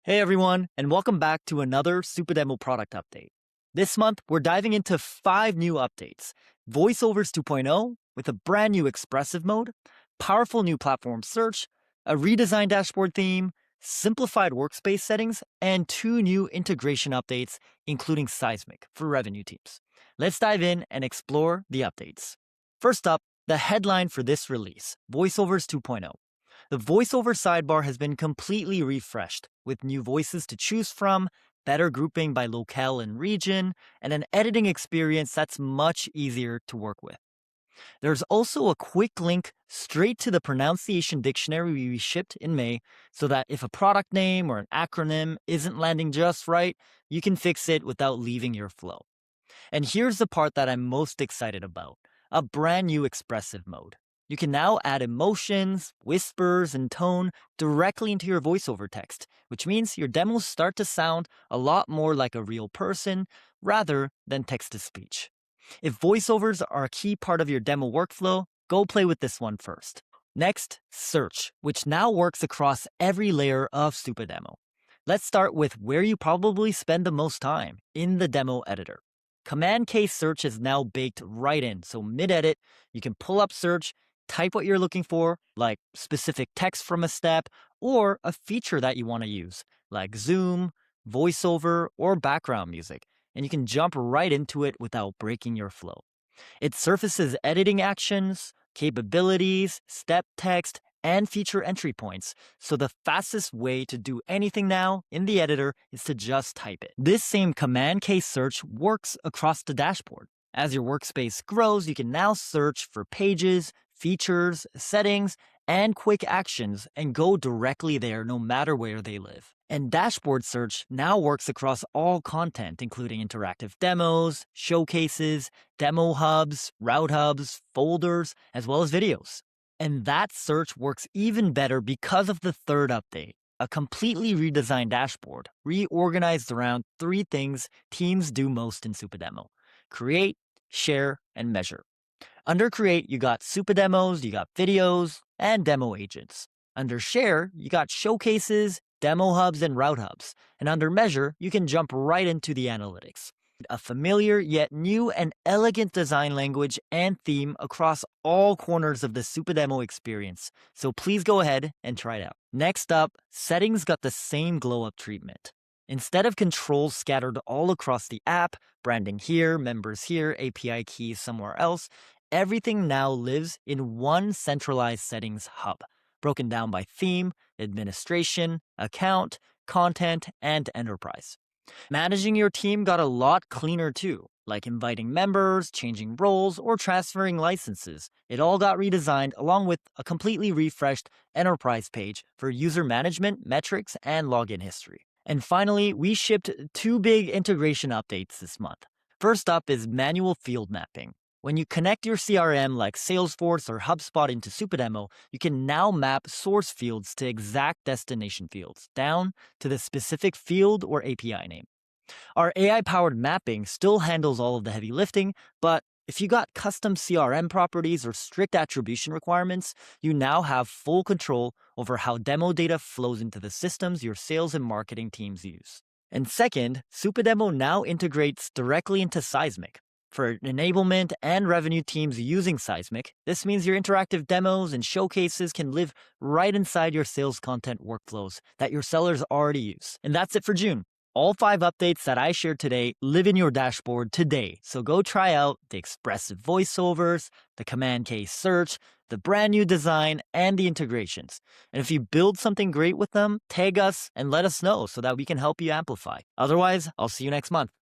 Hey everyone, and welcome back to another Supademo product update. This month, we're diving into 5 new updates. Voiceovers 2.0 with a brand new Expressive mode, powerful new platform search, a redesigned dashboard theme, simplified workspace settings, and 2 new integration updates, including Seismic for revenue teams. Let's dive in and explore the updates. First up, the headline for this release, Voiceovers 2.0. The VoiceOver sidebar has been completely refreshed, with new voices to choose from, better grouping by locale and region, and an editing experience that's much easier to work with. There's also a quick link straight to the pronunciation dictionary we shipped in May, so that if a product name or an acronym isn't landing just right, you can fix it without leaving your flow. And here's the part that I'm most excited about, a brand new expressive mode. You can now add emotions, whispers, and tone directly into your voiceover text, which means your demos start to sound a lot more like a real person rather than text-to-speech. If voiceovers are a key part of your demo workflow, go play with this one first. Next, search, which now works across every layer of Supademo. Let's start with where you probably spend the most time, in the demo editor. Command K search is now baked right in, so mid-edit, you can pull up search, type what you're looking for, like specific text from a step, or a feature that you want to use, like zoom, voiceover, or background music, and you can jump right into it without breaking your flow. It surfaces editing actions, capabilities, step text, and feature entry points, so the fastest way to do anything now in the editor is to just type it. This same Command K search works across the dashboard. As your workspace grows, you can now search for pages, features, settings, and quick actions and go directly there no matter where they live. And dashboard search now works across all content, including interactive demos, showcases, demo hubs, route hubs, folders, as well as videos. And that search works even better because of the third update, a completely redesigned dashboard, reorganized around 3 things teams do most in Supademo: create, share, and measure. Under Create, you got Supademos, you got videos, and demo agents. Under Share, you got showcases, demo hubs, and route hubs. And under Measure, you can jump right into the analytics. A familiar yet new and elegant design language and theme across all corners of the Supademo experience. So please go ahead and try it out. Next up, settings got the same glow-up treatment. Instead of controls scattered all across the app, branding here, members here, API keys somewhere else, everything now lives in one centralized settings hub, broken down by theme, administration, account, content, and enterprise. Managing your team got a lot cleaner too, like inviting members, changing roles, or transferring licenses. It all got redesigned along with a completely refreshed enterprise page for user management, metrics, and login history. And finally, we shipped 2 big integration updates this month. First up is manual field mapping. When you connect your CRM like Salesforce or HubSpot into Supademo, you can now map source fields to exact destination fields, down to the specific field or API name. Our AI-powered mapping still handles all of the heavy lifting, but if you got custom CRM properties or strict attribution requirements, you now have full control over how demo data flows into the systems your sales and marketing teams use. And second, Supademo now integrates directly into Seismic. For enablement and revenue teams using Seismic, this means your interactive demos and showcases can live right inside your sales content workflows that your sellers already use. And that's it for June. All 5 updates that I shared today live in your dashboard today, so go try out the expressive voiceovers, the Command K search, the brand new design, and the integrations. And if you build something great with them, tag us and let us know so that we can help you amplify. Otherwise, I'll see you next month.